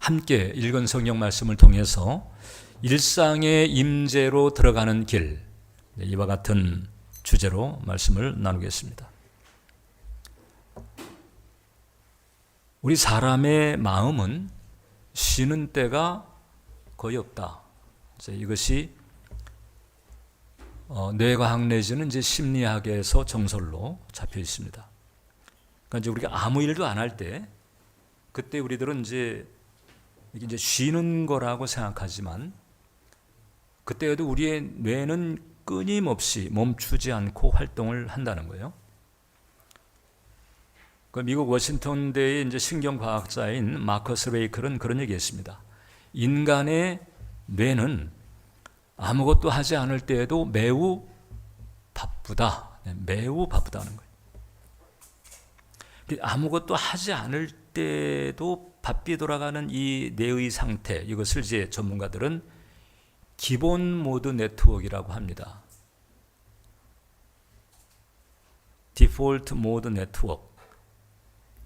함께 읽은 성경 말씀을 통해서 일상의 임재로 들어가는 길, 이와 같은 주제로 말씀을 나누겠습니다. 우리 사람의 마음은 쉬는 때가 거의 없다. 이것이 뇌과학 내지는 이제 심리학에서 정설로 잡혀 있습니다. 그러니까 이제 우리가 아무 일도 안 할 때, 그때 우리들은 이게 이제 쉬는 거라고 생각하지만, 그때에도 우리의 뇌는 끊임없이 멈추지 않고 활동을 한다는 거예요. 그 미국 워싱턴대의 이제 신경과학자인 마커스 레이클은 그런 얘기했습니다. 인간의 뇌는 아무것도 하지 않을 때에도 매우 바쁘다. 매우 바쁘다는 거예요. 아무것도 하지 않을 때도 바삐 돌아가는 이 뇌의 상태, 이것을 이제 전문가들은 기본 모드 네트워크라고 합니다. 디폴트 모드 네트워크.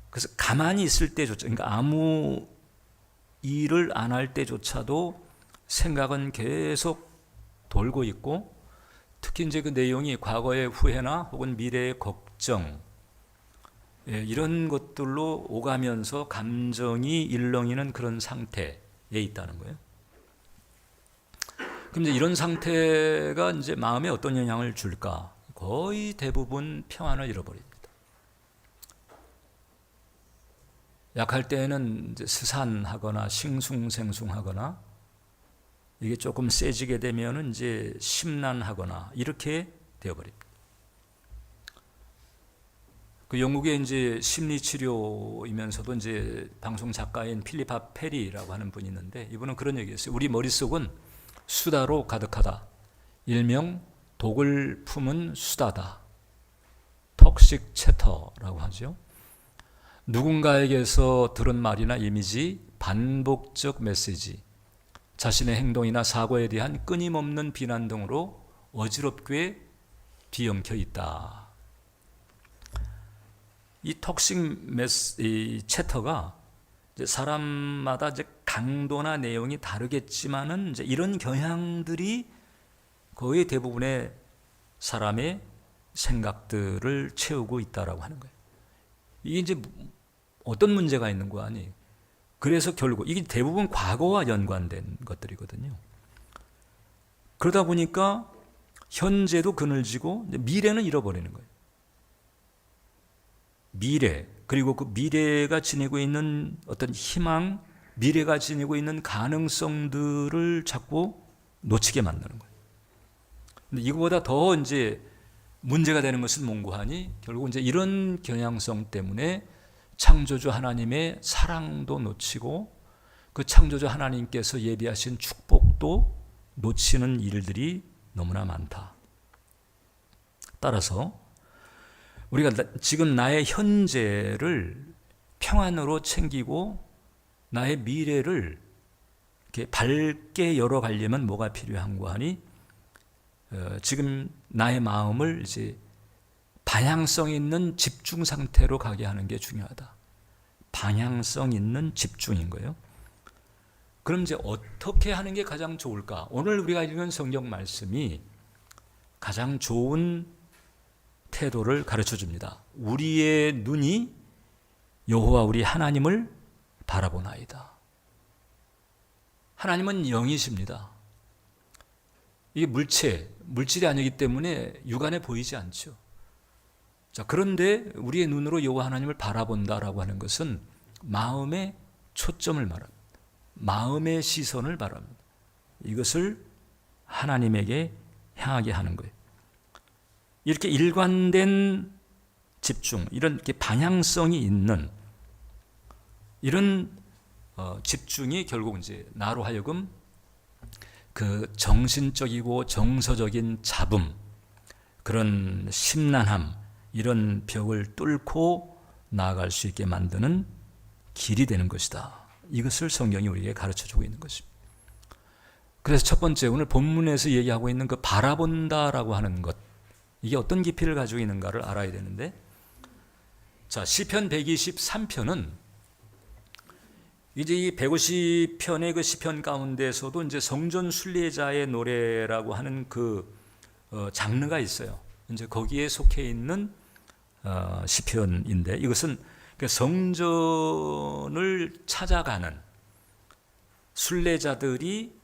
그래서 가만히 있을 때조차, 그러니까 아무 일을 안 할 때조차도 생각은 계속 돌고 있고, 특히 이제 그 내용이 과거의 후회나 혹은 미래의 걱정, 이런 것들로 오가면서 감정이 일렁이는 그런 상태에 있다는 거예요. 그럼 이제 이런 상태가 이제 마음에 어떤 영향을 줄까? 거의 대부분 평안을 잃어버립니다. 약할 때에는 이제 스산하거나 싱숭생숭하거나, 이게 조금 세지게 되면은 이제 심란하거나 이렇게 되어버립니다. 그 영국의 이제 심리치료이면서도 이제 방송 작가인 필리파 페리라고 하는 분이 있는데, 이분은 그런 얘기했어요. 우리 머릿속은 수다로 가득하다. 일명 독을 품은 수다다. 톡식 채터라고 하죠. 누군가에게서 들은 말이나 이미지, 반복적 메시지, 자신의 행동이나 사고에 대한 끊임없는 비난 등으로 어지럽게 뒤엉켜 있다. 이 톡식 채터가 이제 사람마다 이제 강도나 내용이 다르겠지만은 이제 이런 경향들이 거의 대부분의 사람의 생각들을 채우고 있다라고 하는 거예요. 이게 이제 어떤 문제가 있는 거 아니? 그래서 결국 이게 대부분 과거와 연관된 것들이거든요. 그러다 보니까 현재도 그늘지고 미래는 잃어버리는 거예요. 미래, 그리고 그 미래가 지니고 있는 어떤 희망, 미래가 지니고 있는 가능성들을 자꾸 놓치게 만드는 거예요. 근데 이거보다 더 이제 문제가 되는 것은 뭔고하니? 결국 이제 이런 경향성 때문에 창조주 하나님의 사랑도 놓치고, 그 창조주 하나님께서 예비하신 축복도 놓치는 일들이 너무나 많다. 따라서 우리가 지금 나의 현재를 평안으로 챙기고 나의 미래를 이렇게 밝게 열어가려면 뭐가 필요한고 하니, 지금 나의 마음을 이제 방향성 있는 집중 상태로 가게 하는 게 중요하다. 방향성 있는 집중인 거예요. 그럼 이제 어떻게 하는 게 가장 좋을까? 오늘 우리가 읽은 성경 말씀이 가장 좋은 태도를 가르쳐 줍니다. 우리의 눈이 여호와 우리 하나님을 바라보나이다. 하나님은 영이십니다. 이게 물질이 아니기 때문에 육안에 보이지 않죠. 자, 그런데 우리의 눈으로 여호와 하나님을 바라본다라고 하는 것은 마음의 초점을 말합니다. 마음의 시선을 말합니다. 이것을 하나님에게 향하게 하는 거예요. 이렇게 일관된 집중, 이런 이렇게 방향성이 있는 이런 집중이 결국 이제 나로 하여금 그 정신적이고 정서적인 잡음, 그런 심란함, 이런 벽을 뚫고 나아갈 수 있게 만드는 길이 되는 것이다. 이것을 성경이 우리에게 가르쳐주고 있는 것입니다. 그래서 첫 번째, 오늘 본문에서 얘기하고 있는 그 바라본다라고 하는 것, 이게 어떤 깊이를 가지고 있는가를 알아야 되는데, 자, 시편 123편은 이제 이 150편의 그 시편 가운데서도 이제 성전 순례자의 노래라고 하는 그 장르가 있어요. 이제 거기에 속해 있는 시편인데, 이것은 성전을 찾아가는 순례자들이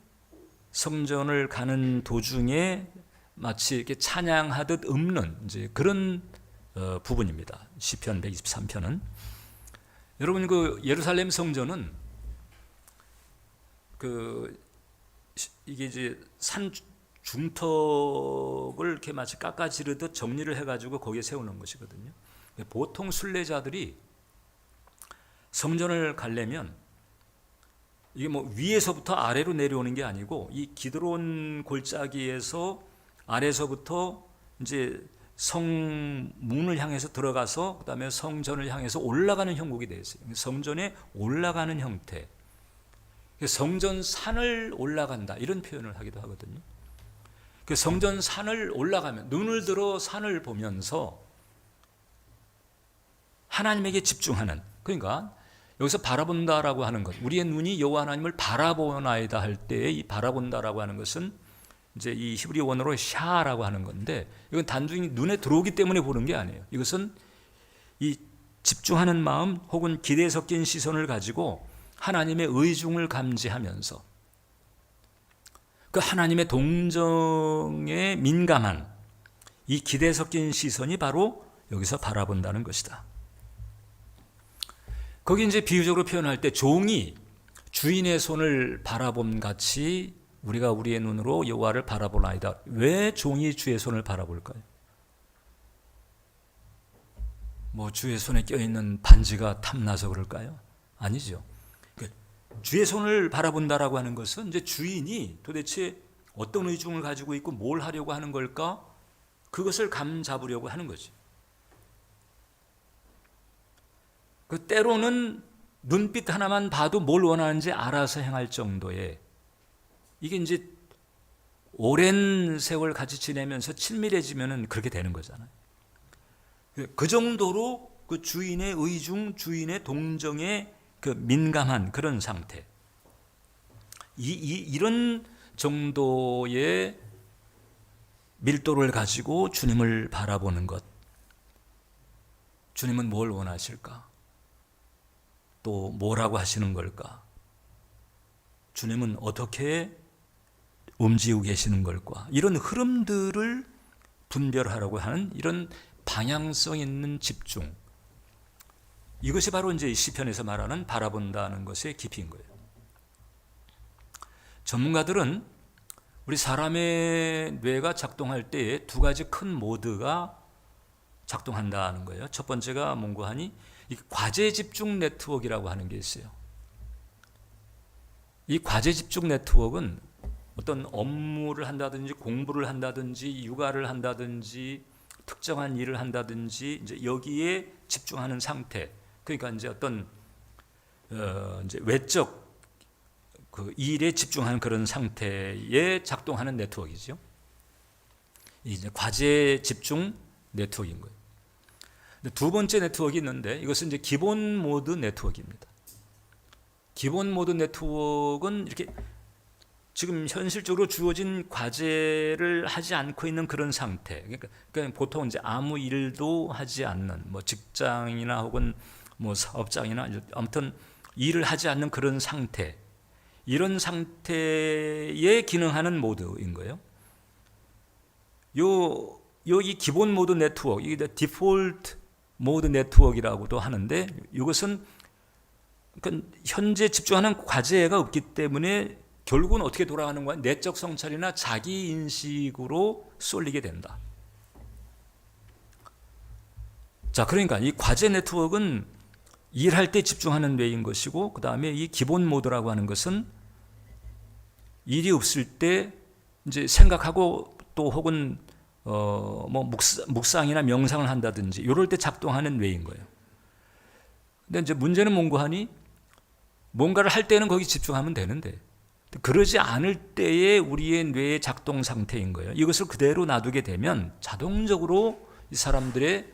성전을 가는 도중에 마치 이렇게 찬양하듯 읊는 이제 그런 부분입니다. 시편 123편은. 여러분, 그 예루살렘 성전은 이게 이제 산 중턱을 이렇게 마치 깎아지르듯 정리를 해가지고 거기에 세우는 것이거든요. 보통 순례자들이 성전을 가려면 이게 뭐 위에서부터 아래로 내려오는 게 아니고 이 기드론 골짜기에서 아래서부터 이제 성문을 향해서 들어가서 그다음에 성전을 향해서 올라가는 형국이 되어 있어요. 성전에 올라가는 형태. 성전 산을 올라간다 이런 표현을 하기도 하거든요. 그 성전 산을 올라가면 눈을 들어 산을 보면서 하나님에게 집중하는, 그러니까 여기서 바라본다라고 하는 것, 우리의 눈이 여호와 하나님을 바라보나이다 할 때 이 바라본다라고 하는 것은 이제 이 히브리 원어로 샤라고 하는 건데, 이건 단순히 눈에 들어오기 때문에 보는 게 아니에요. 이것은 이 집중하는 마음 혹은 기대 섞인 시선을 가지고 하나님의 의중을 감지하면서 그 하나님의 동정에 민감한 이 기대 섞인 시선이 바로 여기서 바라본다는 것이다. 거기 이제 비유적으로 표현할 때 종이 주인의 손을 바라봄 같이 우리가 우리의 눈으로 여호와를 바라보나이다. 왜 종이 주의 손을 바라볼까요? 뭐 주의 손에 껴있는 반지가 탐나서 그럴까요? 아니죠. 주의 손을 바라본다라고 하는 것은 이제 주인이 도대체 어떤 의중을 가지고 있고 뭘 하려고 하는 걸까? 그것을 감 잡으려고 하는 거지. 그 때로는 눈빛 하나만 봐도 뭘 원하는지 알아서 행할 정도의, 이게 이제 오랜 세월 같이 지내면서 친밀해지면은 그렇게 되는 거잖아요. 그 정도로 그 주인의 의중, 주인의 동정에 그 민감한 그런 상태. 이런 정도의 밀도를 가지고 주님을 바라보는 것. 주님은 뭘 원하실까? 또 뭐라고 하시는 걸까? 주님은 어떻게 움직이고 계시는 걸까? 이런 흐름들을 분별하려고 하는 이런 방향성 있는 집중. 이것이 바로 이제 시편에서 말하는 바라본다는 것의 깊이인 거예요. 전문가들은 우리 사람의 뇌가 작동할 때에 두 가지 큰 모드가 작동한다는 거예요. 첫 번째가 뭔가 하니 이 과제 집중 네트워크라고 하는 게 있어요. 이 과제 집중 네트워크는 어떤 업무를 한다든지 공부를 한다든지 육아를 한다든지 특정한 일을 한다든지 이제 여기에 집중하는 상태. 그러니까 이제 어떤 이제 외적 그 일에 집중하는 그런 상태에 작동하는 네트워크이죠. 이제 과제 집중 네트워크인 거예요. 두 번째 네트워크가 있는데 이것은 이제 기본 모드 네트워크입니다. 기본 모드 네트워크는 이렇게 지금 현실적으로 주어진 과제를 하지 않고 있는 그런 상태. 그러니까 보통 이제 아무 일도 하지 않는 뭐 직장이나 혹은 뭐 사업장이나 아무튼 일을 하지 않는 그런 상태. 이런 상태에 기능하는 모드인 거예요. 이 기본 모드 네트워크, 이게 디폴트 모드 네트워크라고도 하는데 이것은 그러니까 현재 집중하는 과제가 없기 때문에 결국은 어떻게 돌아가는 거야? 내적 성찰이나 자기 인식으로 쏠리게 된다. 자, 그러니까 이 과제 네트워크는 일할 때 집중하는 뇌인 것이고, 그 다음에 이 기본 모드라고 하는 것은 일이 없을 때 이제 생각하고 또 혹은 뭐 묵상이나 명상을 한다든지 이럴 때 작동하는 뇌인 거예요. 근데 이제 문제는 뭔가 하니 뭔가를 할 때는 거기 집중하면 되는데 그러지 않을 때의 우리의 뇌의 작동 상태인 거예요. 이것을 그대로 놔두게 되면 자동적으로 이 사람들의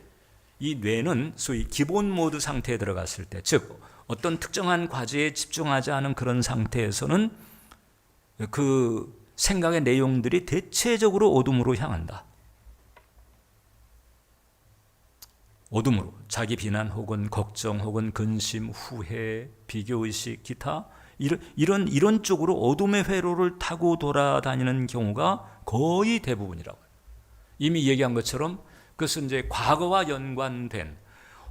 이 뇌는 소위 기본 모드 상태에 들어갔을 때, 즉 어떤 특정한 과제에 집중하지 않은 그런 상태에서는 그 생각의 내용들이 대체적으로 어둠으로 향한다. 어둠으로 자기 비난 혹은 걱정 혹은 근심, 후회, 비교의식, 기타 이런 쪽으로 어둠의 회로를 타고 돌아다니는 경우가 거의 대부분이라고 해요. 이미 얘기한 것처럼 그것은 이제 과거와 연관된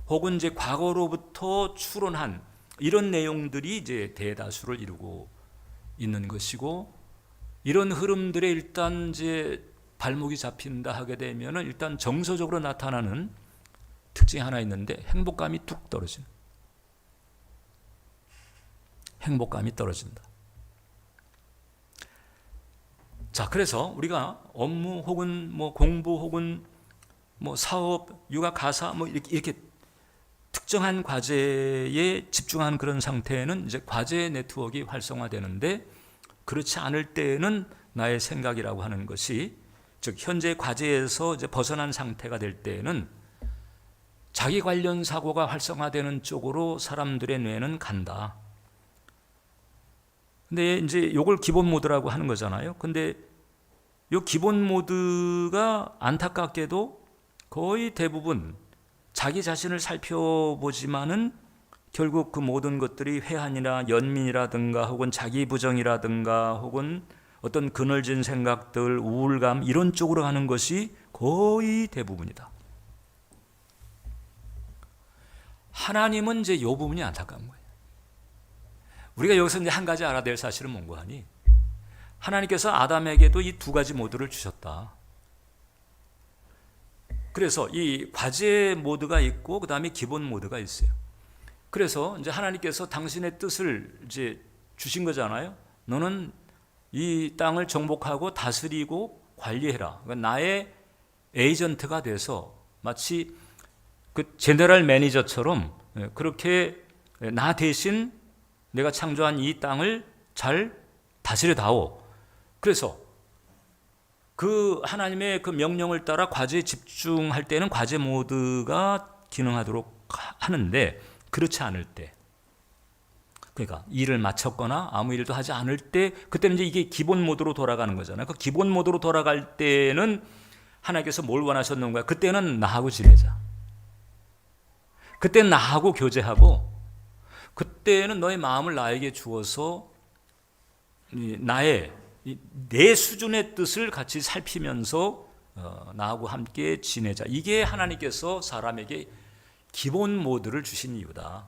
혹은 이제 과거로부터 추론한 이런 내용들이 이제 대다수를 이루고 있는 것이고, 이런 흐름들에 일단 이제 발목이 잡힌다 하게 되면은 일단 정서적으로 나타나는 특징이 하나 있는데 행복감이 뚝 떨어진다. 행복감이 떨어진다. 자, 그래서 우리가 업무 혹은 뭐 공부 혹은 뭐 사업, 육아, 가사 뭐 이렇게 특정한 과제에 집중한 그런 상태에는 이제 과제 네트워크가 활성화되는데, 그렇지 않을 때에는 나의 생각이라고 하는 것이, 즉 현재 과제에서 이제 벗어난 상태가 될 때에는 자기 관련 사고가 활성화되는 쪽으로 사람들의 뇌는 간다. 근데 이제 이걸 기본 모드라고 하는 거잖아요. 근데 이 기본 모드가 안타깝게도 거의 대부분 자기 자신을 살펴보지만은 결국 그 모든 것들이 회한이나 연민이라든가 혹은 자기 부정이라든가 혹은 어떤 그늘진 생각들, 우울감 이런 쪽으로 가는 것이 거의 대부분이다. 하나님은 이제 이 부분이 안타까운 거예요. 우리가 여기서 이제 한 가지 알아야 될 사실은 뭔가 하니, 하나님께서 아담에게도 이 두 가지 모드를 주셨다. 그래서 이 과제 모드가 있고 그 다음에 기본 모드가 있어요. 그래서 이제 하나님께서 당신의 뜻을 이제 주신 거잖아요. 너는 이 땅을 정복하고 다스리고 관리해라. 그러니까 나의 에이전트가 돼서 마치 그 제너럴 매니저처럼 그렇게 나 대신 내가 창조한 이 땅을 잘 다스려다오. 그래서 그 하나님의 그 명령을 따라 과제에 집중할 때는 과제 모드가 기능하도록 하는데, 그렇지 않을 때, 그러니까 일을 마쳤거나 아무 일도 하지 않을 때, 그때는 이제 이게 기본 모드로 돌아가는 거잖아요. 그 기본 모드로 돌아갈 때는 하나님께서 뭘 원하셨는가? 그때는 나하고 지내자. 그때는 나하고 교제하고, 그때는 너의 마음을 나에게 주어서 내 수준의 뜻을 같이 살피면서 나하고 함께 지내자. 이게 하나님께서 사람에게 기본 모드를 주신 이유다.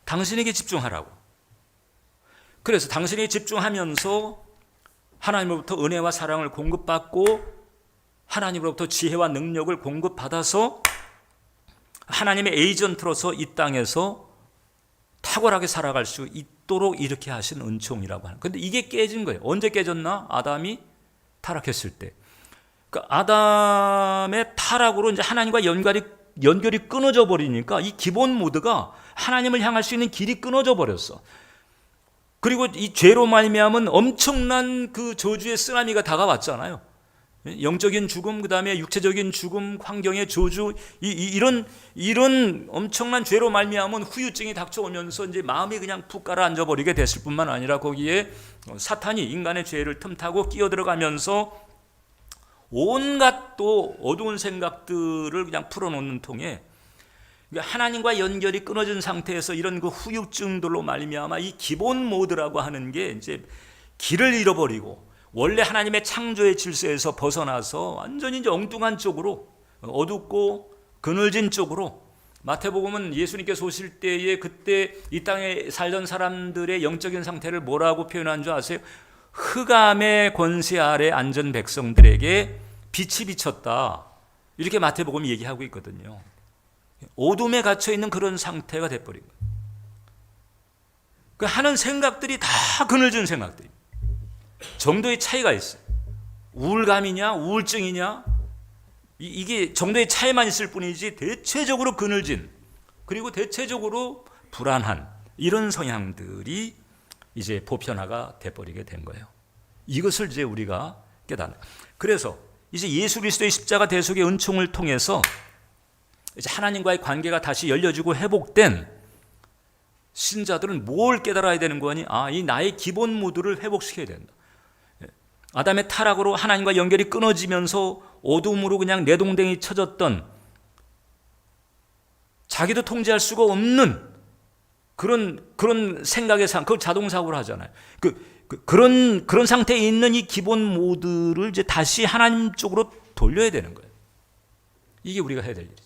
당신에게 집중하라고. 그래서 당신에게 집중하면서 하나님으로부터 은혜와 사랑을 공급받고 하나님으로부터 지혜와 능력을 공급받아서 하나님의 에이전트로서 이 땅에서 탁월하게 살아갈 수 있도록 이렇게 하신 은총이라고 하는. 근데 이게 깨진 거예요. 언제 깨졌나? 아담이 타락했을 때. 그러니까 아담의 타락으로 이제 하나님과 연결이 끊어져 버리니까 이 기본 모드가 하나님을 향할 수 있는 길이 끊어져 버렸어. 그리고 이 죄로 말미암은 엄청난 그 저주의 쓰나미가 다가왔잖아요. 영적인 죽음, 그 다음에 육체적인 죽음, 환경의 저주, 이런 엄청난 죄로 말미암은 후유증이 닥쳐오면서 이제 마음이 그냥 푹 가라앉아 버리게 됐을 뿐만 아니라 거기에 사탄이 인간의 죄를 틈타고 끼어들어가면서 온갖 또 어두운 생각들을 그냥 풀어놓는 통에 하나님과 연결이 끊어진 상태에서 이런 그 후유증들로 말미암아 이 기본 모드라고 하는 게 이제 길을 잃어버리고 원래 하나님의 창조의 질서에서 벗어나서 완전히 이제 엉뚱한 쪽으로, 어둡고 그늘진 쪽으로, 마태복음은 예수님께서 오실 때에 그때 이 땅에 살던 사람들의 영적인 상태를 뭐라고 표현한 줄 아세요? 흑암의 권세 아래 앉은 백성들에게 빛이 비쳤다. 이렇게 마태복음이 얘기하고 있거든요. 어둠에 갇혀 있는 그런 상태가 돼버린 거예요. 그 하는 생각들이 다 그늘진 생각들이. 정도의 차이가 있어요. 우울감이냐 우울증이냐 이게 정도의 차이만 있을 뿐이지 대체적으로 그늘진, 그리고 대체적으로 불안한 이런 성향들이 이제 보편화가 돼버리게 된 거예요. 이것을 이제 우리가 깨닫는. 그래서 이제 예수 그리스도의 십자가 대속의 은총을 통해서 이제 하나님과의 관계가 다시 열려지고 회복된 신자들은 뭘 깨달아야 되는 거니? 이 나의 기본 모드를 회복시켜야 된다. 아담의 타락으로 하나님과 연결이 끊어지면서 어둠으로 그냥 내동댕이 쳐졌던, 자기도 통제할 수가 없는 그런 생각의 그걸 자동사고로 하잖아요. 그런 상태에 있는 이 기본 모드를 이제 다시 하나님 쪽으로 돌려야 되는 거예요. 이게 우리가 해야 될 일이죠.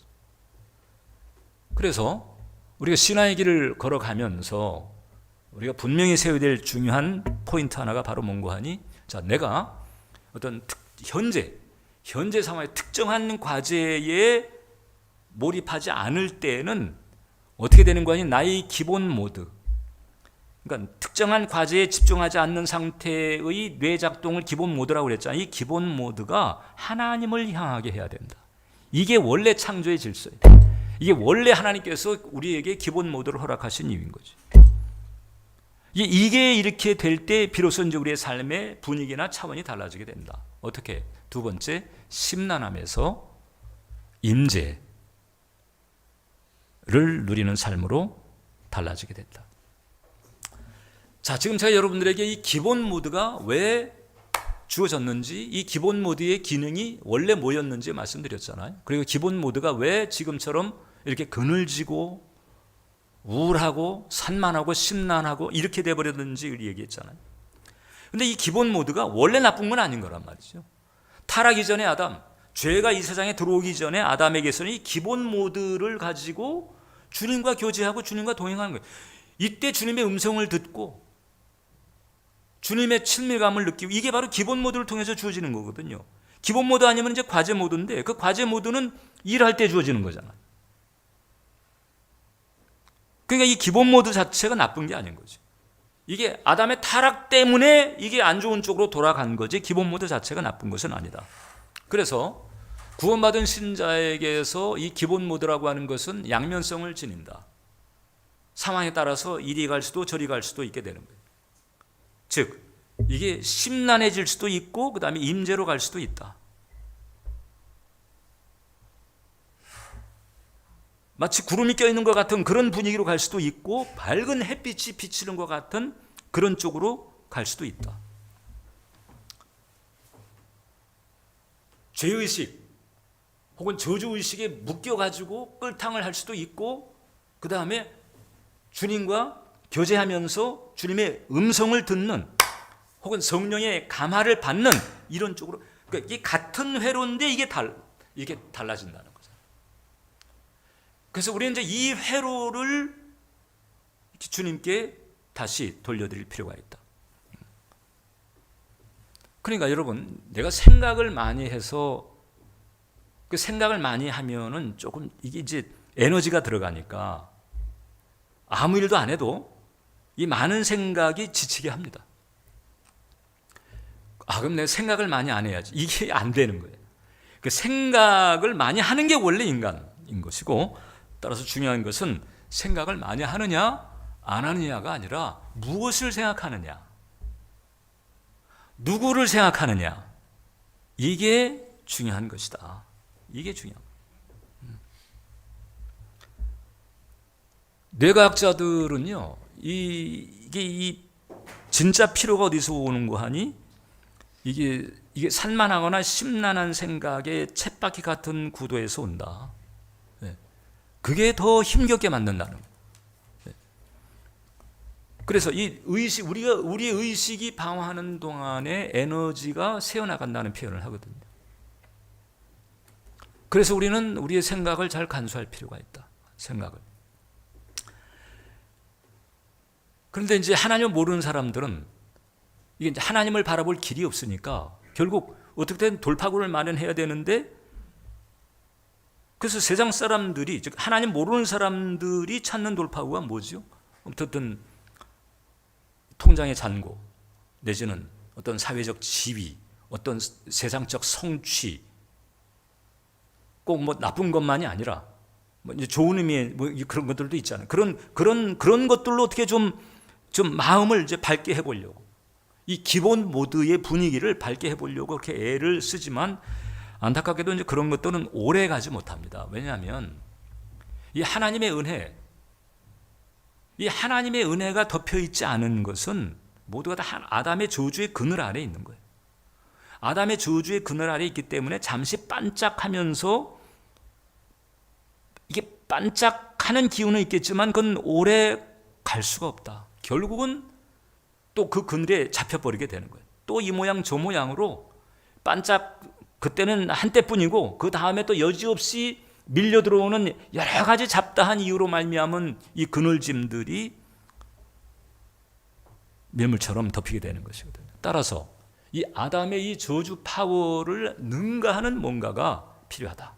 그래서 우리가 신앙의 길을 걸어가면서 우리가 분명히 세워야 될 중요한 포인트 하나가 바로 뭔가 하니, 자, 내가 어떤 현재 상황에 특정한 과제에 몰입하지 않을 때는 어떻게 되는 거니? 나의 기본 모드, 그러니까 특정한 과제에 집중하지 않는 상태의 뇌 작동을 기본 모드라고 그랬잖아요. 이 기본 모드가 하나님을 향하게 해야 된다. 이게 원래 창조의 질서예요. 이게 원래 하나님께서 우리에게 기본 모드를 허락하신 이유인 거죠. 이게 이렇게 될 때 비로소 이제 우리의 삶의 분위기나 차원이 달라지게 된다. 어떻게? 두 번째, 심란함에서 임재를 누리는 삶으로 달라지게 된다. 자, 지금 제가 여러분들에게 이 기본 모드가 왜 주어졌는지, 이 기본 모드의 기능이 원래 뭐였는지 말씀드렸잖아요. 그리고 기본 모드가 왜 지금처럼 이렇게 그늘지고 우울하고 산만하고 심란하고 이렇게 돼버렸는지 얘기했잖아요. 근데 이 기본 모드가 원래 나쁜 건 아닌 거란 말이죠. 타락이 전에 아담, 죄가 이 세상에 들어오기 전에 아담에게서는 이 기본 모드를 가지고 주님과 교제하고 주님과 동행하는 거예요. 이때 주님의 음성을 듣고 주님의 친밀감을 느끼고, 이게 바로 기본 모드를 통해서 주어지는 거거든요. 기본 모드 아니면 이제 과제 모드인데, 그 과제 모드는 일할 때 주어지는 거잖아요. 그러니까 이 기본 모드 자체가 나쁜 게 아닌 거죠. 이게 아담의 타락 때문에 이게 안 좋은 쪽으로 돌아간 거지, 기본 모드 자체가 나쁜 것은 아니다. 그래서 구원받은 신자에게서 이 기본 모드라고 하는 것은 양면성을 지닌다. 상황에 따라서 이리 갈 수도 저리 갈 수도 있게 되는 거예요. 즉, 이게 심란해질 수도 있고, 그 다음에 임재로 갈 수도 있다. 마치 구름이 껴있는 것 같은 그런 분위기로 갈 수도 있고, 밝은 햇빛이 비치는 것 같은 그런 쪽으로 갈 수도 있다. 죄의식 혹은 저주의식에 묶여가지고 끌탕을 할 수도 있고, 그 다음에 주님과 교제하면서 주님의 음성을 듣는 혹은 성령의 감화를 받는 이런 쪽으로, 그러니까 이게 같은 회로인데 이게 달라진다는 거죠. 그래서 우리는 이제 이 회로를 주님께 다시 돌려드릴 필요가 있다. 그러니까 여러분, 내가 생각을 많이 해서, 그 생각을 많이 하면은 조금 이게 이제 에너지가 들어가니까 아무 일도 안 해도 이 많은 생각이 지치게 합니다. 그럼 내가 생각을 많이 안 해야지. 이게 안 되는 거예요. 그 생각을 많이 하는 게 원래 인간인 것이고, 따라서 중요한 것은 생각을 많이 하느냐 안 하느냐가 아니라 무엇을 생각하느냐, 누구를 생각하느냐, 이게 중요한 것이다. 이게 중요합니다. 뇌과학자들은요, 이게 진짜 피로가 어디서 오는 거 하니? 이게 산만하거나 심란한 생각의 쳇바퀴 같은 구도에서 온다. 그게 더 힘겹게 만든다는 거예요. 그래서 이 의식, 우리의 의식이 방황하는 동안에 에너지가 새어나간다는 표현을 하거든요. 그래서 우리는 우리의 생각을 잘 간수할 필요가 있다. 생각을. 그런데 이제 하나님을 모르는 사람들은 이게 이제 하나님을 바라볼 길이 없으니까 결국 어떻게든 돌파구를 마련해야 되는데, 그래서 세상 사람들이, 즉 하나님 모르는 사람들이 찾는 돌파구가 뭐죠? 어떻든 통장의 잔고, 내지는 어떤 사회적 지위, 어떤 세상적 성취, 꼭 뭐 나쁜 것만이 아니라 뭐 이제 좋은 의미의 뭐 그런 것들도 있잖아요. 그런 것들로 어떻게 좀 마음을 이제 밝게 해보려고, 이 기본 모드의 분위기를 밝게 해보려고 그렇게 애를 쓰지만, 안타깝게도 이제 그런 것들은 오래 가지 못합니다. 왜냐하면 이 하나님의 은혜, 이 하나님의 은혜가 덮여 있지 않은 것은 모두가 다 아담의 저주의 그늘 아래에 있는 거예요. 아담의 저주의 그늘 아래에 있기 때문에 잠시 반짝하면서, 이게 반짝하는 기운은 있겠지만 그건 오래 갈 수가 없다. 결국은 또 그 그늘에 잡혀버리게 되는 거예요. 또 이 모양 저 모양으로 반짝, 그때는 한때뿐이고 그 다음에 또 여지없이 밀려 들어오는 여러 가지 잡다한 이유로 말미암은 이 그늘짐들이 밀물처럼 덮이게 되는 것이거든요. 따라서 이 아담의 이 저주 파워를 능가하는 뭔가가 필요하다.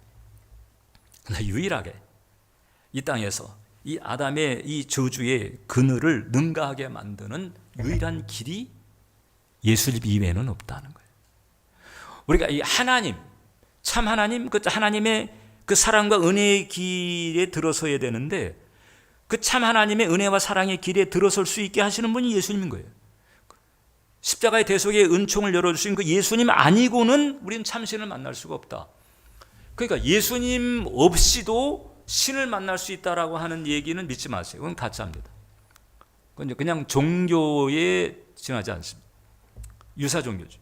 그러나 유일하게 이 땅에서 이 아담의 이 저주의 그늘을 능가하게 만드는 유일한 길이 예수님 이외에는 없다는 거예요. 우리가 이 하나님, 참 하나님, 그 하나님의 그 사랑과 은혜의 길에 들어서야 되는데, 그 참 하나님의 은혜와 사랑의 길에 들어설 수 있게 하시는 분이 예수님인 거예요. 십자가의 대속의 은총을 열어주신 그 예수님 아니고는 우리는 참 신을 만날 수가 없다. 그러니까 예수님 없이도 신을 만날 수 있다라고 하는 얘기는 믿지 마세요. 그건 가짜입니다. 그건 그냥 종교에 지나지 않습니다. 유사 종교죠.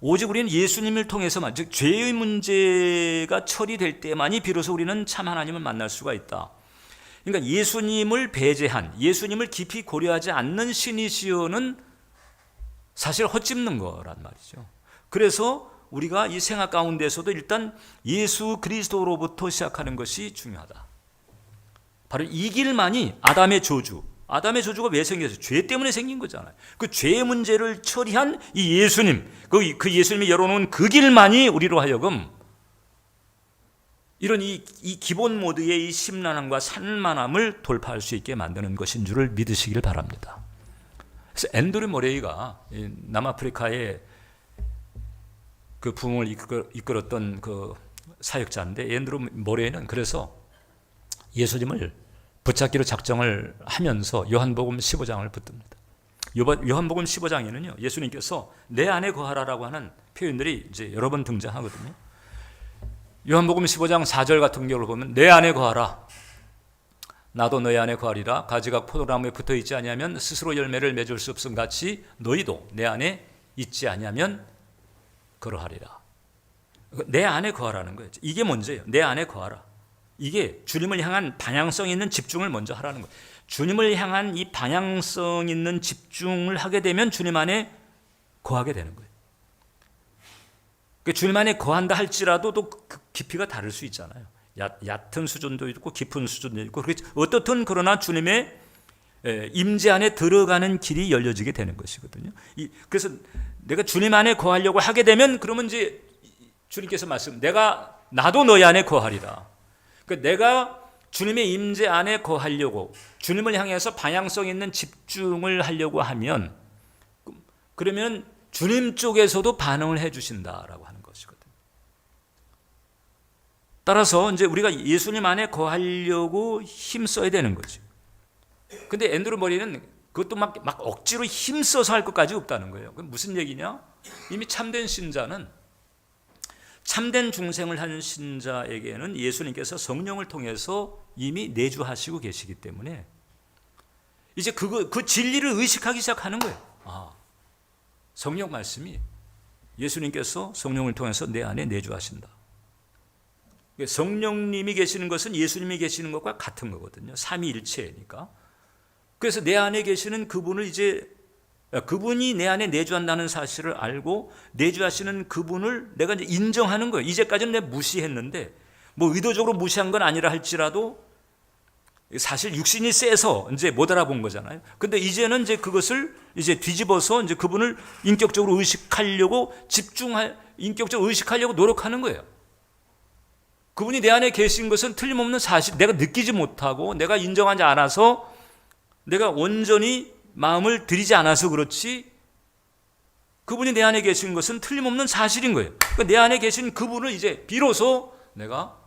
오직 우리는 예수님을 통해서만, 즉 죄의 문제가 처리될 때만이 비로소 우리는 참 하나님을 만날 수가 있다. 그러니까 예수님을 배제한, 예수님을 깊이 고려하지 않는 신이시여는 사실 헛짚는 거란 말이죠. 그래서 우리가 이 생활 가운데서도 일단 예수 그리스도로부터 시작하는 것이 중요하다. 바로 이 길만이 아담의 저주가 왜 생겼어요? 죄 때문에 생긴 거잖아요. 그 죄의 문제를 처리한 이 예수님, 그 예수님이 열어놓은 그 길만이 우리로 하여금 이런 이 기본 모드의 이 심란함과 산만함을 돌파할 수 있게 만드는 것인 줄을 믿으시길 바랍니다. 그래서 앤드류 모레이가 남아프리카의 그 부흥을 이끌었던 그 사역자인데, 앤드류 모레이는 그래서 예수님을 붙잡기로 작정을 하면서 요한복음 15장을 붙듭니다. 요한복음 15장에는요, 예수님께서 내 안에 거하라라고 하는 표현들이 이제 여러 번 등장하거든요. 요한복음 15장 4절 같은 경우를 보면 내 안에 거하라, 나도 너희 안에 거하리라. 가지가 포도나무에 붙어 있지 아니하면 스스로 열매를 맺을 수 없음 같이 너희도 내 안에 있지 아니하면 그러하리라. 내 안에 거하라는 거예요. 이게 문제예요. 내 안에 거하라. 이게 주님을 향한 방향성 있는 집중을 먼저 하라는 거예요. 주님을 향한 이 방향성 있는 집중을 하게 되면 주님 안에 거하게 되는 거예요. 주님 안에 거한다 할지라도 또 깊이가 다를 수 있잖아요. 얕은 수준도 있고 깊은 수준도 있고, 어떻든 그러나 주님의 임재 안에 들어가는 길이 열려지게 되는 것이거든요. 그래서 내가 주님 안에 거하려고 하게 되면, 그러면 이제 주님께서 나도 너희 안에 거하리라. 그러니까 내가 주님의 임재 안에 거하려고, 주님을 향해서 방향성 있는 집중을 하려고 하면, 그러면 주님 쪽에서도 반응을 해 주신다라고 하는 것이거든요. 따라서 이제 우리가 예수님 안에 거하려고 힘써야 되는 거죠. 근데 앤드류 머리는 그것도 막 억지로 힘써서 할 것까지 없다는 거예요. 그럼 무슨 얘기냐? 이미 참된 신자는, 참된 중생을 한 신자에게는 예수님께서 성령을 통해서 이미 내주하시고 계시기 때문에 이제 그 진리를 의식하기 시작하는 거예요. 성령 말씀이, 예수님께서 성령을 통해서 내 안에 내주하신다. 성령님이 계시는 것은 예수님이 계시는 것과 같은 거거든요. 삼위일체니까. 그래서 내 안에 계시는 그분을 그분이 내 안에 내주한다는 사실을 알고 내주하시는 그분을 내가 이제 인정하는 거예요. 이제까지는 내가 무시했는데, 의도적으로 무시한 건 아니라 할지라도 사실 육신이 세서 이제 못 알아본 거잖아요. 근데 이제는 이제 그것을 이제 뒤집어서 이제 그분을 인격적으로 의식하려고 인격적으로 의식하려고 노력하는 거예요. 그분이 내 안에 계신 것은 틀림없는 사실, 내가 느끼지 못하고 내가 인정하지 않아서, 내가 온전히 마음을 들이지 않아서 그렇지, 그분이 내 안에 계신 것은 틀림없는 사실인 거예요. 그러니까 내 안에 계신 그분을 이제 비로소 내가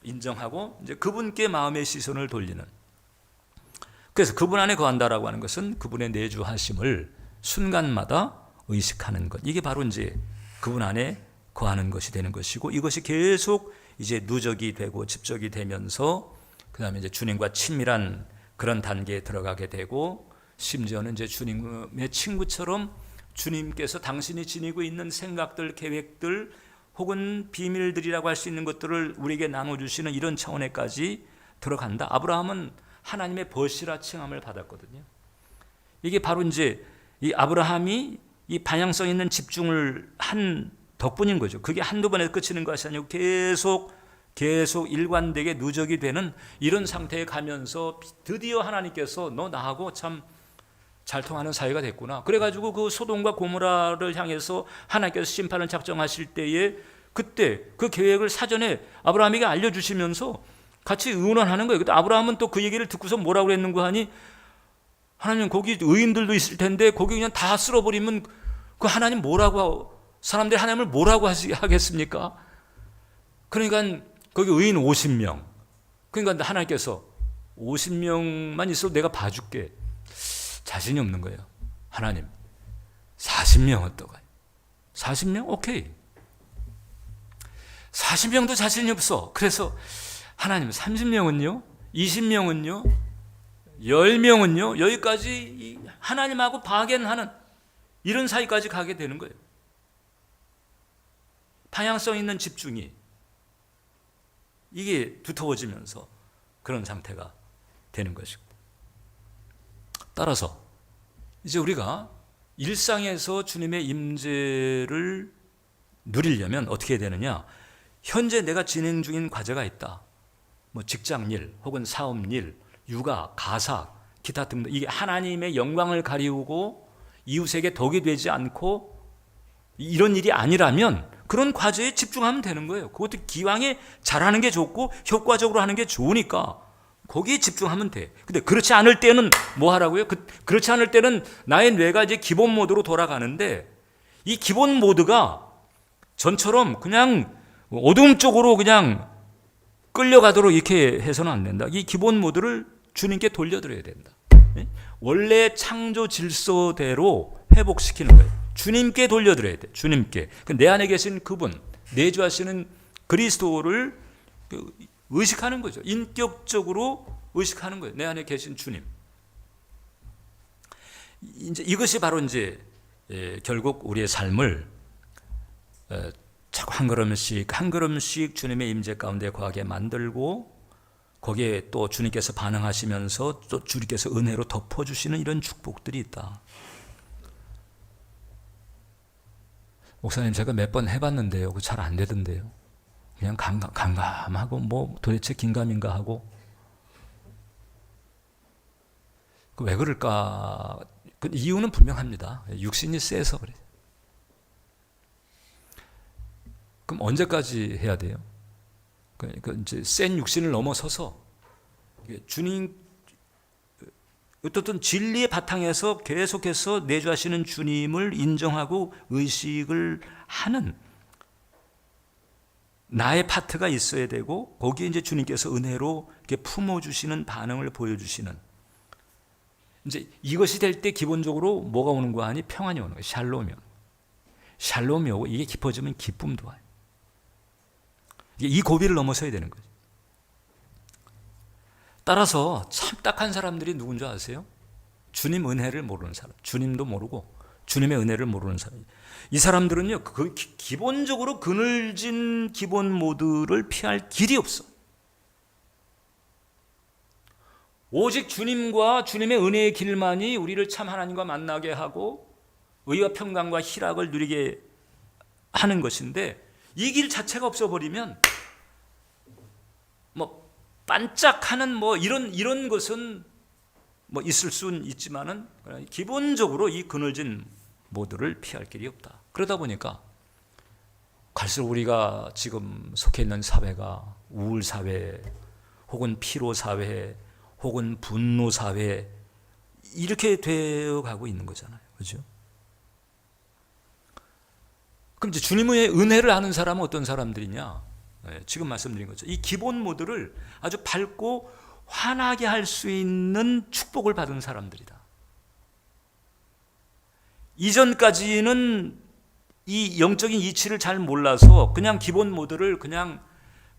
인정하고 이제 그분께 마음의 시선을 돌리는. 그래서 그분 안에 거한다라고 하는 것은 그분의 내주하심을 순간마다 의식하는 것. 이게 바로 이제 그분 안에 거하는 것이 되는 것이고, 이것이 계속 이제 누적이 되고 집적이 되면서 그다음에 이제 주님과 친밀한 그런 단계에 들어가게 되고, 심지어는 이제 주님의 친구처럼 주님께서 당신이 지니고 있는 생각들, 계획들 혹은 비밀들이라고 할 수 있는 것들을 우리에게 나눠주시는 이런 차원에까지 들어간다. 아브라함은 하나님의 벗이라 칭함을 받았거든요. 이게 바로 이제 이 아브라함이 이 방향성 있는 집중을 한 덕분인 거죠. 그게 한두 번에 그치는 것이 아니고 계속 일관되게 누적이 되는 이런 상태에 가면서 드디어 하나님께서 너 나하고 참 잘 통하는 사이가 됐구나. 그래가지고 그 소돔과 고모라를 향해서 하나님께서 심판을 작정하실 때에 그때 그 계획을 사전에 아브라함에게 알려주시면서 같이 의논하는 거예요. 근데 아브라함은 또 그 얘기를 듣고서 뭐라고 그랬는가 하니, 하나님 거기 의인들도 있을 텐데 거기 그냥 다 쓸어버리면 그 하나님 뭐라고, 사람들이 하나님을 뭐라고 하겠습니까? 그러니까 거기 의인 50명. 그러니까 하나님께서 50명만 있어도 내가 봐줄게. 자신이 없는 거예요. 하나님 40명 어떠가요? 40명? 오케이. 40명도 자신이 없어. 그래서 하나님 30명은요? 20명은요? 10명은요? 여기까지 하나님하고 바겐하는 이런 사이까지 가게 되는 거예요. 방향성 있는 집중이 이게 두터워지면서 그런 상태가 되는 것이고, 따라서 이제 우리가 일상에서 주님의 임재를 누리려면 어떻게 해야 되느냐? 현재 내가 진행 중인 과제가 있다. 뭐 직장일 혹은 사업일, 육아, 가사, 기타 등등, 이게 하나님의 영광을 가리우고 이웃에게 덕이 되지 않고 이런 일이 아니라면 그런 과제에 집중하면 되는 거예요. 그것도 기왕에 잘하는 게 좋고 효과적으로 하는 게 좋으니까 거기에 집중하면 돼. 근데 그렇지 않을 때는 뭐 하라고요? 그렇지 않을 때는 나의 뇌가 이제 기본 모드로 돌아가는데, 이 기본 모드가 전처럼 그냥 어두움 쪽으로 그냥 끌려가도록 이렇게 해서는 안 된다. 이 기본 모드를 주님께 돌려드려야 된다. 원래 창조 질서대로 회복시키는 거예요. 주님께 돌려드려야 돼. 주님께. 내 안에 계신 그분, 내주하시는 그리스도를 의식하는 거죠. 인격적으로 의식하는 거예요. 내 안에 계신 주님. 이제 이것이 바로 이제 결국 우리의 삶을 자꾸 한 걸음씩 주님의 임재 가운데 거하게 만들고, 거기에 또 주님께서 반응하시면서 또 주님께서 은혜로 덮어주시는 이런 축복들이 있다. 목사님, 제가 몇 번 해봤는데요, 잘 안 되던데요. 그냥 감감하고 뭐 도대체 긴가민가 하고. 왜 그럴까? 그 이유는 분명합니다. 육신이 세서 그래요. 그럼 언제까지 해야 돼요? 그러니까 이제 센 육신을 넘어서서 주님 어떤 진리의 바탕에서 계속해서 내주하시는 주님을 인정하고 의식을 하는 나의 파트가 있어야 되고, 거기에 이제 주님께서 은혜로 이렇게 품어주시는 반응을 보여주시는, 이제 이것이 될 때 기본적으로 뭐가 오는 거 아니? 평안이 오는 거예요. 샬롬이 오고 이게 깊어지면 기쁨도 와요. 이 고비를 넘어서야 되는 거죠. 따라서 참 딱한 사람들이 누군 줄 아세요? 주님 은혜를 모르는 사람, 주님도 모르고 주님의 은혜를 모르는 사람. 이 사람들은요, 기본적으로 그늘진 기본 모드를 피할 길이 없어. 오직 주님과 주님의 은혜의 길만이 우리를 참 하나님과 만나게 하고 의와 평강과 희락을 누리게 하는 것인데, 이 길 자체가 없어버리면 뭐 반짝하는 뭐 이런 것은 뭐 있을 수는 있지만은 기본적으로 이 그늘진 모드를 피할 길이 없다. 그러다 보니까 갈수록 우리가 지금 속해 있는 사회가 우울 사회, 혹은 피로 사회, 혹은 분노 사회, 이렇게 되어 가고 있는 거잖아요. 그렇죠? 그럼 이제 주님의 은혜를 아는 사람은 어떤 사람들이냐? 지금 말씀드린 거죠. 이 기본 모드를 아주 밝고 환하게 할 수 있는 축복을 받은 사람들이다. 이전까지는 이 영적인 이치를 잘 몰라서 그냥 기본 모드를 그냥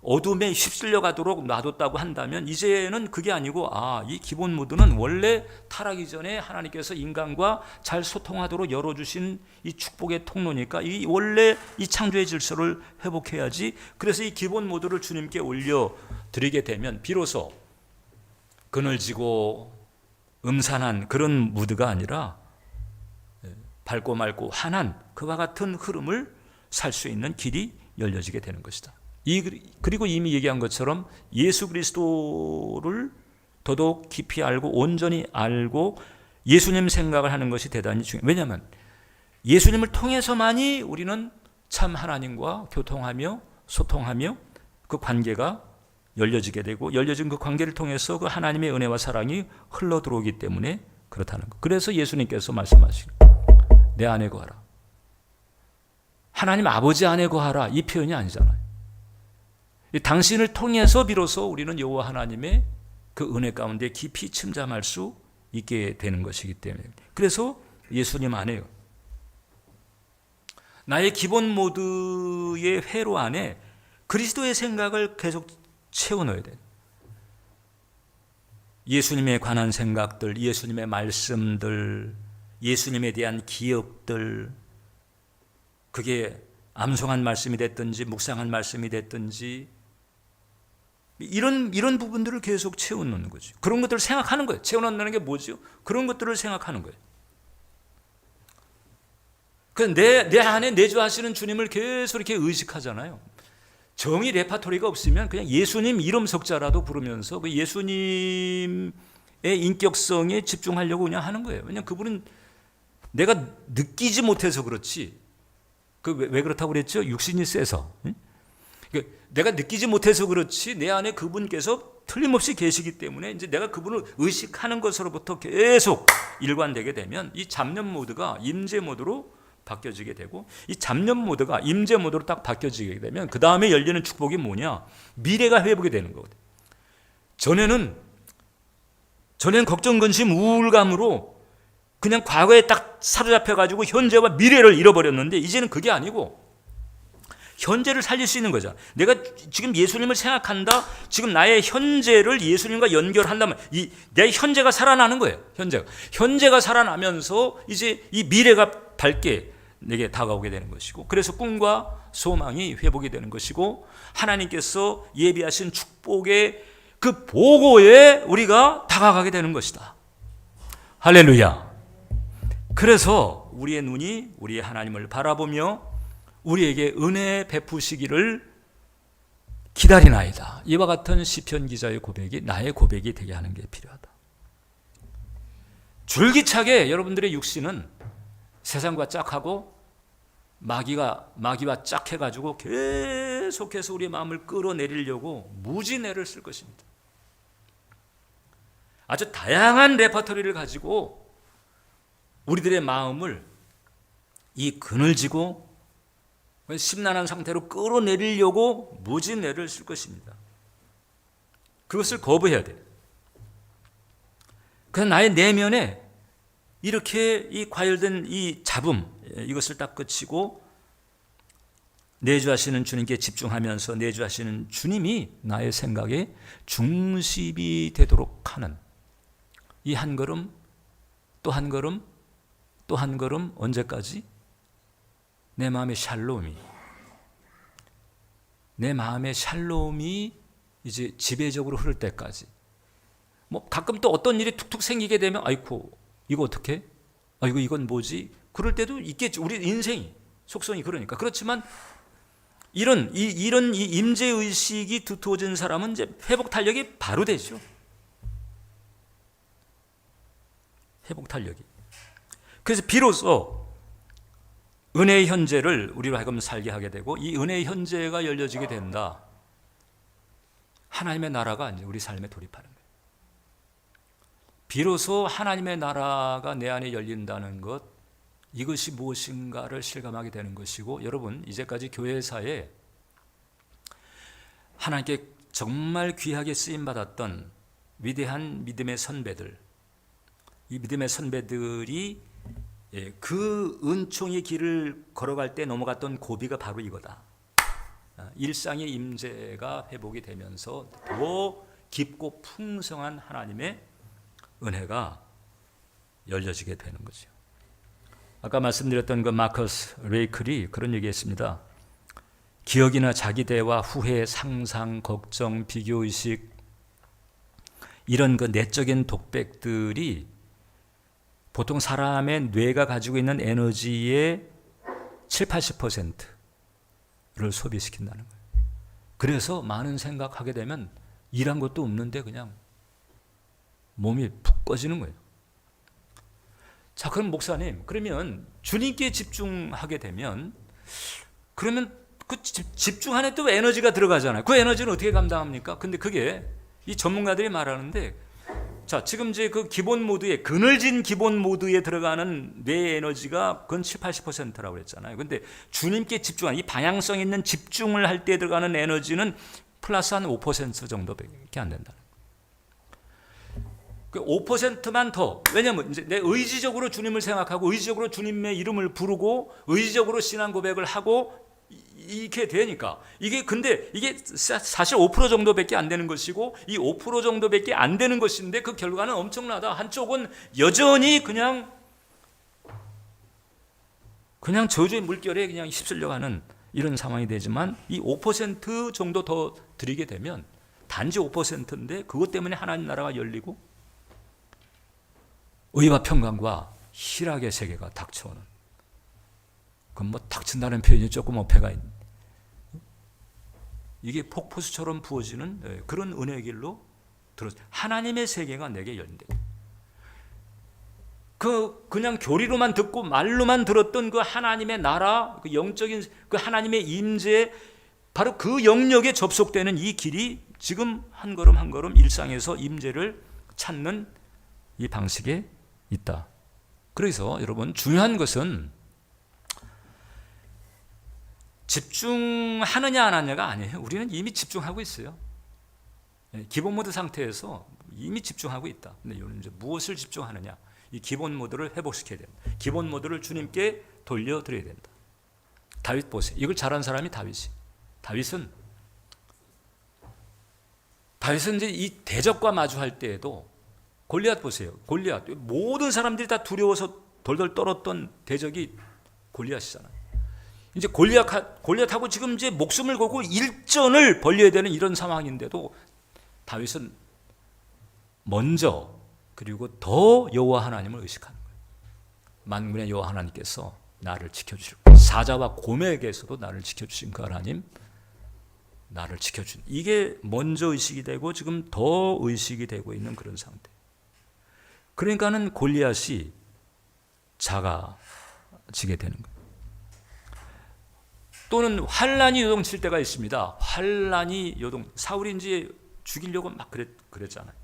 어둠에 휩쓸려 가도록 놔뒀다고 한다면 이제는 그게 아니고 이 기본 모드는 원래 타락이 전에 하나님께서 인간과 잘 소통하도록 열어주신 이 축복의 통로니까 이 원래 이 창조의 질서를 회복해야지. 그래서 이 기본 모드를 주님께 올려드리게 되면 비로소 그늘지고 음산한 그런 무드가 아니라 밝고 맑고 환한 그와 같은 흐름을 살 수 있는 길이 열려지게 되는 것이다. 그리고 이미 얘기한 것처럼 예수 그리스도를 더더욱 깊이 알고 온전히 알고 예수님 생각을 하는 것이 대단히 중요해요. 왜냐하면 예수님을 통해서만이 우리는 참 하나님과 교통하며 소통하며 그 관계가 열려지게 되고 열려진 그 관계를 통해서 그 하나님의 은혜와 사랑이 흘러 들어오기 때문에 그렇다는 것. 그래서 예수님께서 말씀하시고 내 안에 거하라. 하나님 아버지 안에 거하라 이 표현이 아니잖아요. 당신을 통해서 비로소 우리는 여호와 하나님의 그 은혜 가운데 깊이 침잠할 수 있게 되는 것이기 때문에 그래서 예수님 안에요. 나의 기본 모드의 회로 안에 그리스도의 생각을 계속 채워넣어야 돼요. 예수님에 관한 생각들, 예수님의 말씀들, 예수님에 대한 기억들, 그게 암송한 말씀이 됐든지 묵상한 말씀이 됐든지 이런 부분들을 계속 채워넣는 거죠. 그런 것들을 생각하는 거예요. 채워넣는 게 뭐죠? 그런 것들을 생각하는 거예요. 내 안에 내주하시는 주님을 계속 이렇게 의식하잖아요. 정의 레파토리가 없으면 그냥 예수님 이름 석자라도 부르면서 그 예수님의 인격성에 집중하려고 그냥 하는 거예요. 왜냐하면 그분은 내가 느끼지 못해서 그렇지. 왜 그렇다고 그랬죠? 육신이 세서. 내가 느끼지 못해서 그렇지 내 안에 그분께서 틀림없이 계시기 때문에 이제 내가 그분을 의식하는 것으로부터 계속 일관되게 되면 이 잡념 모드가 임재 모드로 바뀌어지게 되고 이 잡념 모드가 임재 모드로 딱 바뀌어지게 되면 그 다음에 열리는 축복이 뭐냐? 미래가 회복이 되는 거거든요. 전에는 걱정, 근심, 우울감으로 그냥 과거에 딱 사로잡혀가지고 현재와 미래를 잃어버렸는데 이제는 그게 아니고 현재를 살릴 수 있는 거죠. 내가 지금 예수님을 생각한다. 지금 나의 현재를 예수님과 연결한다면 내 현재가 살아나는 거예요. 현재가 살아나면서 이제 이 미래가 밝게 내게 다가오게 되는 것이고 그래서 꿈과 소망이 회복이 되는 것이고 하나님께서 예비하신 축복의 그 보고에 우리가 다가가게 되는 것이다. 할렐루야. 그래서 우리의 눈이 우리의 하나님을 바라보며 우리에게 은혜 베푸시기를 기다리나이다. 이와 같은 시편 기자의 고백이 나의 고백이 되게 하는 게 필요하다. 줄기차게 여러분들의 육신은 세상과 짝하고 마귀와 짝해가지고 계속해서 우리의 마음을 끌어내리려고 무진 애를 쓸 것입니다. 아주 다양한 레퍼토리를 가지고 우리들의 마음을 이 그늘지고 심란한 상태로 끌어내리려고 무진 애를 쓸 것입니다. 그것을 거부해야 돼요. 그래서 나의 내면에 이렇게 이 과열된 이 잡음 이것을 딱 끝이고 내주하시는 주님께 집중하면서 내주하시는 주님이 나의 생각에 중심이 되도록 하는 이 한 걸음 또 한 걸음 또 한 걸음 언제까지? 내 마음의 샬롬이 이제 지배적으로 흐를 때까지. 가끔 또 어떤 일이 툭툭 생기게 되면 아이고 이거 어떻게? 아이고 이건 뭐지? 그럴 때도 있겠지. 우리 인생이 속성이 그러니까. 그렇지만 이런 임재 의식이 두터워진 사람은 이제 회복 탄력이 바로 되죠. 회복 탄력이. 그래서 비로소 은혜의 현재를 우리로 하여금 살게 하게 되고 이 은혜의 현재가 열려지게 된다. 하나님의 나라가 이제 우리 삶에 돌입하는 거예요. 비로소 하나님의 나라가 내 안에 열린다는 것, 이것이 무엇인가를 실감하게 되는 것이고 여러분 이제까지 교회사에 하나님께 정말 귀하게 쓰임받았던 위대한 믿음의 선배들, 이 믿음의 선배들이 그 은총의 길을 걸어갈 때 넘어갔던 고비가 바로 이거다. 일상의 임재가 회복이 되면서 더 깊고 풍성한 하나님의 은혜가 열려지게 되는 거죠. 아까 말씀드렸던 그 마커스 레이클이 그런 얘기했습니다. 기억이나 자기대화, 후회, 상상, 걱정, 비교의식 이런 그 내적인 독백들이 보통 사람의 뇌가 가지고 있는 에너지의 70~80%를 소비시킨다는 거예요. 그래서 많은 생각하게 되면 일한 것도 없는데 그냥 몸이 푹 꺼지는 거예요. 자, 그럼 목사님, 그러면 주님께 집중하게 되면 그러면 그 집중 안에 또 에너지가 들어가잖아요. 그 에너지는 어떻게 감당합니까? 근데 그게 이 전문가들이 말하는데, 자, 지금 이제 그 기본 모드에, 그늘진 기본 모드에 들어가는 뇌 에너지가 그건 70~80%라고 그랬잖아요. 근데 주님께 집중하는, 이 방향성 있는 집중을 할 때 들어가는 에너지는 플러스 한 5% 정도밖에 안 된다. 그 5%만 더, 왜냐면 이제 내 의지적으로 주님을 생각하고 의지적으로 주님의 이름을 부르고 의지적으로 신앙 고백을 하고 이렇게 되니까 이게, 근데 이게 사실 5% 정도밖에 안 되는 것이고 이 5% 정도밖에 안 되는 것인데 그 결과는 엄청나다. 한쪽은 여전히 그냥 저주의 물결에 그냥 휩쓸려가는 이런 상황이 되지만, 이 5% 정도 더 드리게 되면 단지 5%인데 그것 때문에 하나님 나라가 열리고 의와 평강과 희락의 세계가 닥쳐오는, 그건 뭐 닥친다는 표현이 조금 어폐가 있는, 이게 폭포수처럼 부어지는 그런 은혜의 길로 하나님의 세계가 내게 열린다. 그냥 교리로만 듣고 말로만 들었던 그 하나님의 나라, 그 영적인 그 하나님의 임재, 바로 그 영역에 접속되는 이 길이 지금 한 걸음 한 걸음 일상에서 임재를 찾는 이 방식에 있다. 그래서 여러분, 중요한 것은 집중하느냐 안 하느냐가 아니에요. 우리는 이미 집중하고 있어요. 기본 모드 상태에서 이미 집중하고 있다. 근데 이제 무엇을 집중하느냐, 이 기본 모드를 회복시켜야 된다. 기본 모드를 주님께 돌려드려야 된다. 다윗 보세요. 이걸 잘한 사람이 다윗이. 다윗은 이제 이 대적과 마주할 때에도, 골리앗 보세요. 골리앗, 모든 사람들이 다 두려워서 덜덜 떨었던 대적이 골리앗이잖아요. 이제 골리앗하고 지금 이제 목숨을 걸고 일전을 벌려야 되는 이런 상황인데도 다윗은 먼저, 그리고 더 여호와 하나님을 의식하는 거예요. 만군의 여호와 하나님께서 나를 지켜주실 거예요. 사자와 곰에게서도 나를 지켜주신 그 하나님, 나를 지켜준, 이게 먼저 의식이 되고 지금 더 의식이 되고 있는 그런 상태. 그러니까는 골리앗이 작아지게 되는 거예요. 또는 환란이 요동칠 때가 있습니다. 환란이 요동, 사울이 이제 죽이려고 막 그랬잖아요.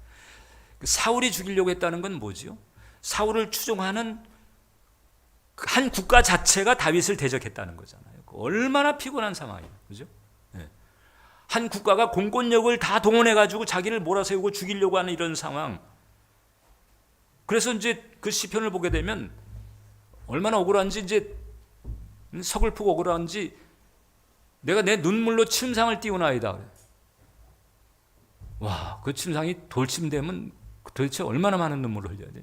사울이 죽이려고 했다는 건 뭐지요? 사울을 추종하는 한 국가 자체가 다윗을 대적했다는 거잖아요. 얼마나 피곤한 상황이에요, 그죠? 네. 한 국가가 공권력을 다 동원해가지고 자기를 몰아세우고 죽이려고 하는 이런 상황. 그래서 이제 그 시편을 보게 되면 얼마나 억울한지, 이제 서글프고 억울한지, 내가 내 눈물로 침상을 띄우나이다. 와, 그 침상이 돌침되면 도대체 얼마나 많은 눈물을 흘려야 돼?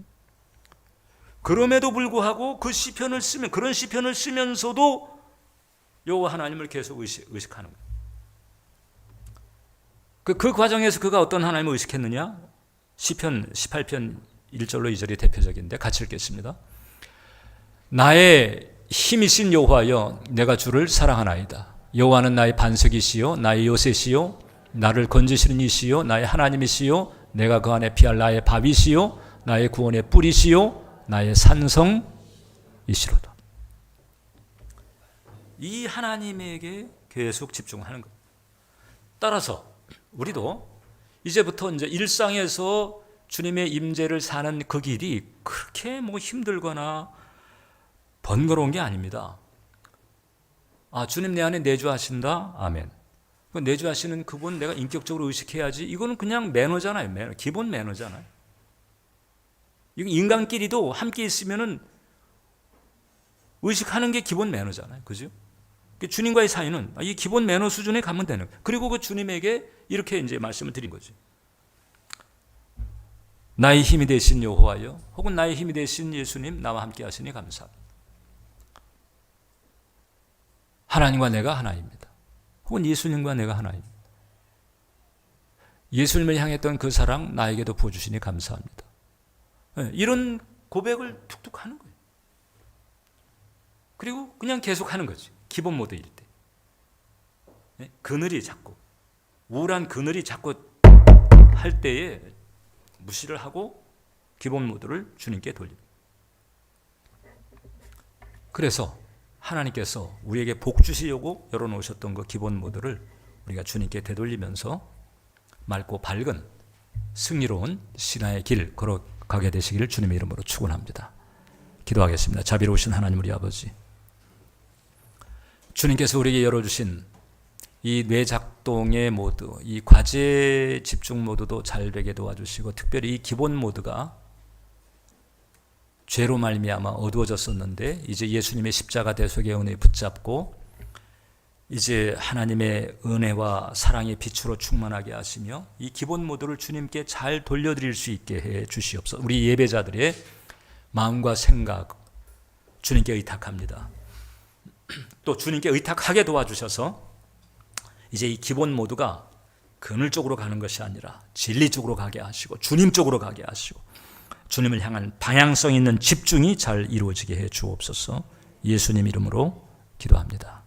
그럼에도 불구하고 그 시편을 쓰면, 그런 시편을 쓰면서도 여호와 하나님을 계속 의식하는 거예요. 그 과정에서 그가 어떤 하나님을 의식했느냐? 시편 18편 1절로 2절이 대표적인데 같이 읽겠습니다. 나의 힘이신 여호와여, 내가 주를 사랑하나이다. 여호와는 나의 반석이시요 나의 요새시요 나를 건지시는 이시요 나의 하나님이시요 내가 그 안에 피할 나의 밥이시요 나의 구원의 뿌리시요 나의 산성이시로다. 이 하나님에게 계속 집중하는 것. 따라서 우리도 이제부터 이제 일상에서 주님의 임재를 사는 그 길이 그렇게 뭐 힘들거나 번거로운 게 아닙니다. 아, 주님 내 안에 내주하신다. 아멘. 그 내주하시는 그분 내가 인격적으로 의식해야지. 이거는 그냥 매너잖아요. 매너. 기본 매너잖아요. 이거 인간끼리도 함께 있으면은 의식하는 게 기본 매너잖아요. 그죠? 주님과의 사이는 이 기본 매너 수준에 가면 되는 거예요. 그리고 그 주님에게 이렇게 이제 말씀을 드린 거죠. 나의 힘이 되신 여호와여, 혹은 나의 힘이 되신 예수님, 나와 함께 하시니 감사합니다. 하나님과 내가 하나입니다. 혹은 예수님과 내가 하나입니다. 예수님을 향했던 그 사랑 나에게도 부어주시니 감사합니다. 이런 고백을 툭툭 하는 거예요. 그리고 그냥 계속 하는 거지. 기본 모드일 때. 그늘이 자꾸, 우울한 그늘이 자꾸 할 때에 무시를 하고 기본 모드를 주님께 돌립니다. 그래서 하나님께서 우리에게 복 주시려고 열어놓으셨던 그 기본 모드를 우리가 주님께 되돌리면서 맑고 밝은 승리로운 신앙의 길 걸어가게 되시기를 주님의 이름으로 축원합니다. 기도하겠습니다. 자비로우신 하나님 우리 아버지, 주님께서 우리에게 열어주신 이 뇌작동의 모드, 이 과제 집중 모드도 잘 되게 도와주시고, 특별히 이 기본 모드가 죄로 말미암아 어두워졌었는데 이제 예수님의 십자가 대속의 은혜에 붙잡고 이제 하나님의 은혜와 사랑의 빛으로 충만하게 하시며 이 기본 모드를 주님께 잘 돌려드릴 수 있게 해 주시옵소서. 우리 예배자들의 마음과 생각 주님께 의탁합니다. 또 주님께 의탁하게 도와주셔서 이제 이 기본 모드가 그늘 쪽으로 가는 것이 아니라 진리 쪽으로 가게 하시고 주님 쪽으로 가게 하시고 주님을 향한 방향성 있는 집중이 잘 이루어지게 해 주옵소서. 예수님 이름으로 기도합니다.